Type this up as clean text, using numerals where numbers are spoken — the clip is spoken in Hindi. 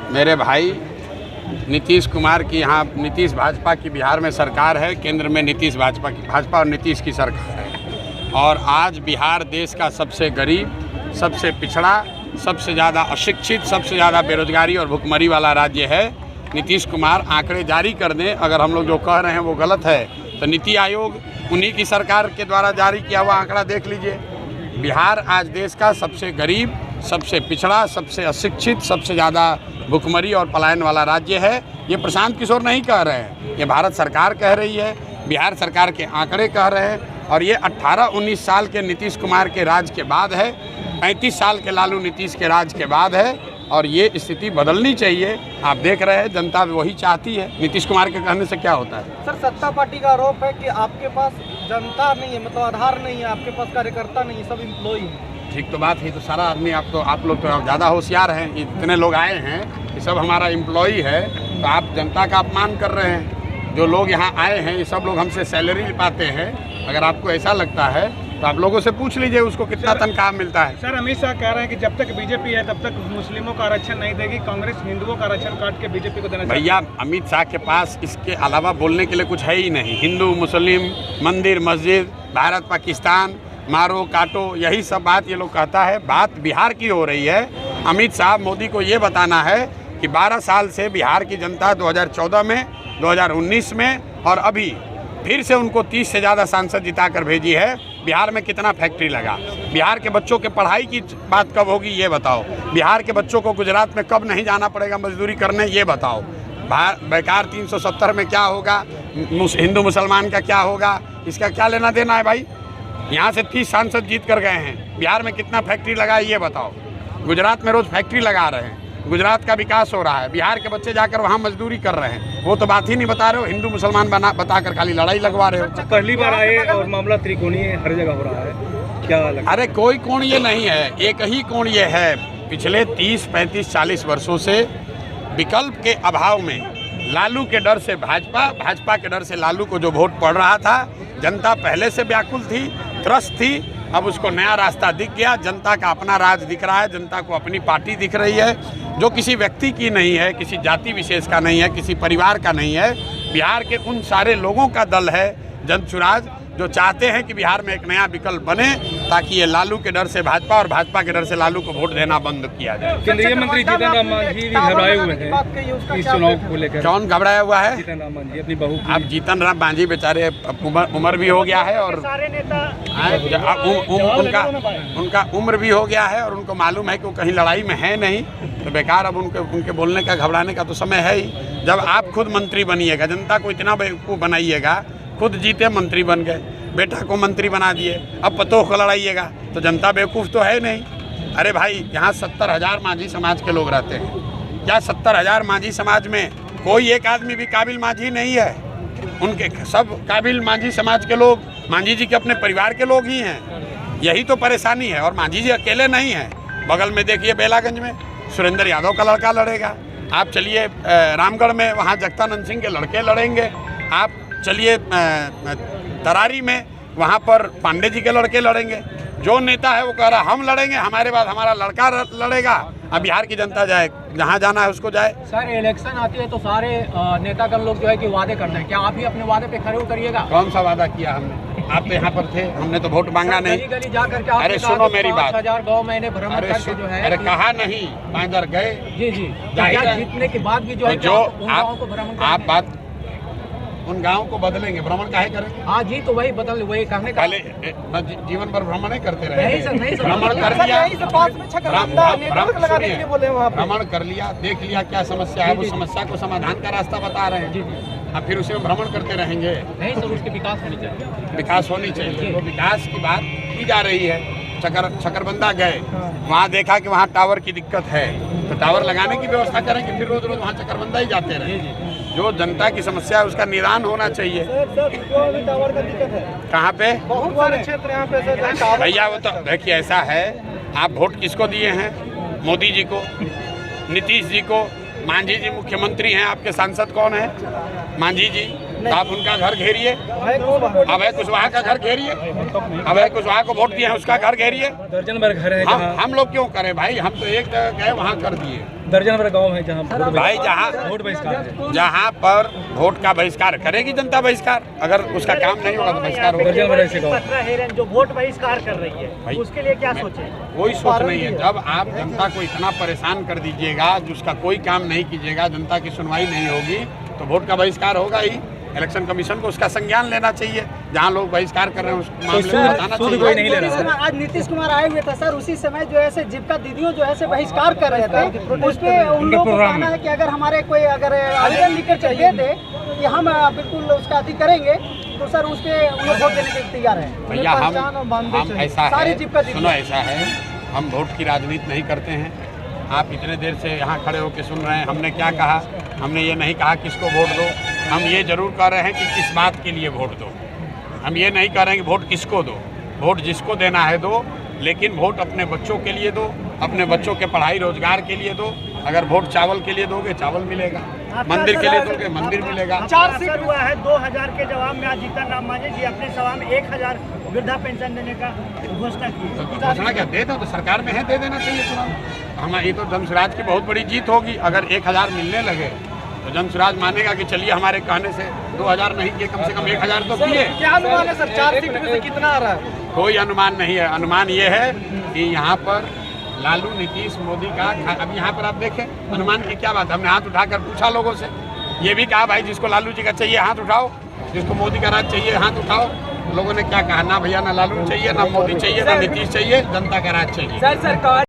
मेरे भाई नीतीश कुमार की यहाँ नीतीश भाजपा की बिहार में सरकार है, केंद्र में नीतीश भाजपा और नीतीश की सरकार है। और आज बिहार देश का सबसे गरीब, सबसे पिछड़ा, सबसे ज़्यादा अशिक्षित, सबसे ज़्यादा बेरोजगारी और भुखमरी वाला राज्य है। नीतीश कुमार आंकड़े जारी कर दें, अगर हम लोग जो कह रहे हैं वो गलत है तो नीति आयोग उन्हीं की सरकार के द्वारा जारी किया हुआ आंकड़ा देख लीजिए। बिहार आज देश का सबसे गरीब, सबसे पिछड़ा, सबसे अशिक्षित, सबसे ज़्यादा भुखमरी और पलायन वाला राज्य है। ये प्रशांत किशोर नहीं कह रहे हैं, ये भारत सरकार कह रही है, बिहार सरकार के आंकड़े कह रहे हैं। और ये 18-19 साल के नीतीश कुमार के राज के बाद है, 35 साल के लालू नीतीश के राज के बाद है। और ये स्थिति बदलनी चाहिए। आप देख रहे हैं जनता वही चाहती है। नीतीश कुमार के कहने से क्या होता है? सर, सत्ता पार्टी का आरोप है कि आपके पास जनता नहीं है, मतलब आधार नहीं है, आपके पास कार्यकर्ता नहीं है, सब एम्प्लॉई है। ठीक तो बात है, तो सारा आदमी आप लोग तो ज़्यादा होशियार हैं, इतने लोग आए हैं कि सब हमारा एम्प्लॉई है, तो आप जनता का अपमान कर रहे हैं। जो लोग यहाँ आए हैं ये सब लोग हमसे सैलरी पाते हैं। अगर आपको ऐसा लगता है तो आप लोगों से पूछ लीजिए उसको कितना तनख्वाह मिलता है। सर, अमित शाह कह रहे हैं कि जब तक बीजेपी है तब तक मुस्लिमों का आरक्षण नहीं देगी, कांग्रेस हिंदुओं का आरक्षण काट के बीजेपी को देना चाहिए। भैया, अमित शाह के पास इसके अलावा बोलने के लिए कुछ है ही नहीं। हिंदू मुस्लिम, मंदिर मस्जिद, भारत पाकिस्तान, मारो काटो, यही सब बात ये लोग कहता है। बात बिहार की हो रही है। अमित शाह मोदी को ये बताना है कि 12 साल से बिहार की जनता 2014 में, 2019 में और अभी फिर से उनको 30 से ज़्यादा सांसद जिता कर भेजी है। बिहार में कितना फैक्ट्री लगा, बिहार के बच्चों के पढ़ाई की बात कब होगी ये बताओ, बिहार के बच्चों को गुजरात में कब नहीं जाना पड़ेगा मजदूरी करने ये बताओ, बेकार 370 में क्या होगा, हिंदू मुसलमान का क्या होगा, इसका क्या लेना देना है भाई। यहाँ से 30 सांसद जीत कर गए हैं, बिहार में कितना फैक्ट्री लगा है ये बताओ। गुजरात में रोज़ फैक्ट्री लगा रहे हैं, गुजरात का विकास हो रहा है, बिहार के बच्चे जाकर वहाँ मजदूरी कर रहे हैं, वो तो बात ही नहीं बता रहे हो। हिंदू मुसलमान बताकर खाली लड़ाई लगवा रहे हो। पहली बार आए और मामला त्रिकोणीय हर जगह हो रहा है, क्या लगता है? अरे कोई कोणीय नहीं है, एक ही कोणीय है। पिछले 30, 35, 40 वर्षों से विकल्प के अभाव में लालू के डर से भाजपा, भाजपा के डर से लालू को जो वोट पड़ रहा था, जनता पहले से व्याकुल थी, त्रस्त थी। अब उसको नया रास्ता दिख गया, जनता का अपना राज दिख रहा है, जनता को अपनी पार्टी दिख रही है जो किसी व्यक्ति की नहीं है, किसी जाति विशेष का नहीं है, किसी परिवार का नहीं है। बिहार के उन सारे लोगों का दल है जनसुराज, जो चाहते हैं कि बिहार में एक नया विकल्प बने ताकि ये लालू के डर से भाजपा और भाजपा के डर से लालू को वोट देना बंद किया जाए। केंद्रीय मंत्री जीतन राम मांझी भी घबराए हुए हैं इस चुनाव को लेकर। कौन घबराया हुआ है? जीतन राम मांझी अपनी बहू। अब जीतन राम मांझी बेचारे उम्र भी हो गया है और उनका उम्र भी हो गया है और उनको मालूम है कि वो कहीं लड़ाई में है नहीं, तो बेकार अब उनके बोलने का, घबराने का तो समय है ही। जब आप खुद मंत्री बनिएगा, जनता को इतना बेवकूफ़ बनाइएगा, खुद जीते मंत्री बन गए, बेटा को मंत्री बना दिए, अब पतोह को लड़ाइएगा, तो जनता बेवकूफ़ तो है नहीं। अरे भाई, यहाँ 70,000 मांझी समाज के लोग रहते हैं। क्या 70,000 मांझी समाज में कोई एक आदमी भी काबिल मांझी नहीं है? उनके सब काबिल मांझी समाज के लोग मांझी जी के अपने परिवार के लोग ही हैं। यही तो परेशानी है। और मांझी जी अकेले नहीं हैं। बगल में देखिए बेलागंज में सुरेंद्र यादव का लड़का लड़ेगा। आप चलिए रामगढ़ में, वहाँ जगतानंद सिंह के लड़के लड़ेंगे। आप चलिए तरारी में, वहाँ पर पांडे जी के लड़के लड़ेंगे। जो नेता है वो कह रहा हम लड़ेंगे, हमारे बाद हमारा लड़का लड़ेगा। अब बिहार की जनता जाए, जहाँ जाना है उसको जाए। सर, इलेक्शन आती है तो सारे नेतागण लोग जो है कि वादे करते हैं, क्या आप भी अपने वादे पे खरे उतरिएगा? कौन सा वादा किया हमने? आप तो यहाँ पर थे, हमने तो वोट मांगा नहीं। गली जा करके अरे सुनो मेरी बात। 5,000 गाँव मैंने भ्रमण करके जो है। अरे कहा नहीं, 5 बार गए। जी जी, जीतने के बाद भी जो है जो आप बात उन गाँव को बदलेंगे, भ्रमण काहे करेंगे? हाँ जी, तो वही बदल, वही कहने का। पहले जीवन भर भ्रमण नहीं करते रहे। नहीं सर, नहीं सर, भ्रमण कर लिया, भ्रमण कर लिया, देख लिया क्या समस्या है, वो समस्या को समाधान का रास्ता बता रहे हैं। अब फिर उसी में भ्रमण करते रहेंगे? नहीं सर, उसकी विकास होनी चाहिए। विकास होनी चाहिए, तो विकास की बात की जा रही है। चकरबंदा गए, वहाँ देखा कि वहाँ टावर की दिक्कत है, तो टावर लगाने की व्यवस्था करें कि फिर रोज रोज वहाँ चकरबंदा ही जाते रहे। जो जनता की समस्या है उसका निदान होना चाहिए। टावर का दिक्कत है कहाँ पे? बहुत सारे क्षेत्र यहाँ पे भैया, वो तो देखिए ऐसा है, आप वोट किसको दिए हैं? मोदी जी को, नीतीश जी को। मांझी जी मुख्यमंत्री हैं, आपके सांसद कौन है? मांझी जी। तो आप उनका घर घेरिए, अभय कुशवाहा का घर घेरिए, अभय कुशवाहा को वोट दिए हैं उसका घर घेरिए। दर्जन भर घर है। हम लोग क्यों करें भाई? हम तो एक जगह गए वहाँ कर दिए। दर्जन भर गांव है जहां भाई वोट बहिष्कार है। जहाँ पर वोट का बहिष्कार करेगी जनता बहिष्कार, अगर उसका काम नहीं होगा तो बहिष्कार होगा। दर्जन भर ऐसे गांव पटना हेरेन जो वोट बहिष्कार कर रही भाई, है उसके लिए क्या सोचे? कोई सोच नहीं है। जब आप जनता को इतना परेशान कर दीजिएगा, जिसका कोई काम नहीं कीजिएगा, जनता की सुनवाई नहीं होगी, तो वोट का बहिष्कार होगा ही। इलेक्शन कमीशन को उसका संज्ञान लेना चाहिए। जहाँ लोग बहिष्कार कर रहे हैं उस मामले में बताना कोई नहीं ले चाहिए। रहा। आज नीतीश कुमार आए हुए थे सर, उसी समय जो है जीविका दीदियों जो है बहिष्कार कर रहे थे। उस पे उन लोगों को कहना है कि अगर हमारे कोई अगर आवेदन लिखकर चाहिए थे कि हम बिल्कुल उसका अति करेंगे, तो सर उस पे उन लोग वोट देने के लिए तैयार है। भैया हम ऐसा सारी है, जीविका दीदी सुनो ऐसा है, हम वोट की राजनीति नहीं करते हैं। आप इतने देर से यहाँ खड़े होकर सुन रहे हैं। हमने क्या कहा? हमने ये नहीं कहा किसको वोट दो। हम ये जरूर कह रहे हैं कि किस बात के लिए वोट दो। हम ये नहीं कह रहे हैं कि वोट किसको दो। वोट जिसको देना है दो, लेकिन वोट अपने बच्चों के लिए दो, अपने बच्चों के पढ़ाई रोजगार के लिए दो। अगर वोट चावल के लिए दोगे चावल मिलेगा, मंदिर के लिए दोगे मंदिर मिलेगा। 4 सीट हुआ है, 2000 के जवाब में आज जीतन राम मांझी जी अपने सभा में 1000 वृद्धा पेंशन देने का घोषणा की। तो घोषणा क्या दे दो, तो सरकार में है, दे देना चाहिए तुरंत। हमारी ये तो धनसुराज की बहुत बड़ी जीत होगी। अगर 1000 मिलने लगे तो धनसुराज मानेगा कि चलिए हमारे कहने से 2000 नहीं किए, कम से कम 1000 तो किए। क्या अनुमान है सर, 4 सीट में से कितना आ रहा है? कोई अनुमान नहीं है। अनुमान ये है कि यहाँ पर लालू, नीतीश, मोदी का अब यहाँ पर आप देखें अनुमान की क्या बात। हमने हाथ उठाकर पूछा लोगों से, ये भी कहा भाई जिसको लालू जी का चाहिए हाथ उठाओ, जिसको मोदी का राज चाहिए हाथ उठाओ। लोगों ने क्या कहा? ना भैया, ना लालू चाहिए, ना मोदी चाहिए, ना नीतीश चाहिए, जनता का राज चाहिए। सर सरकार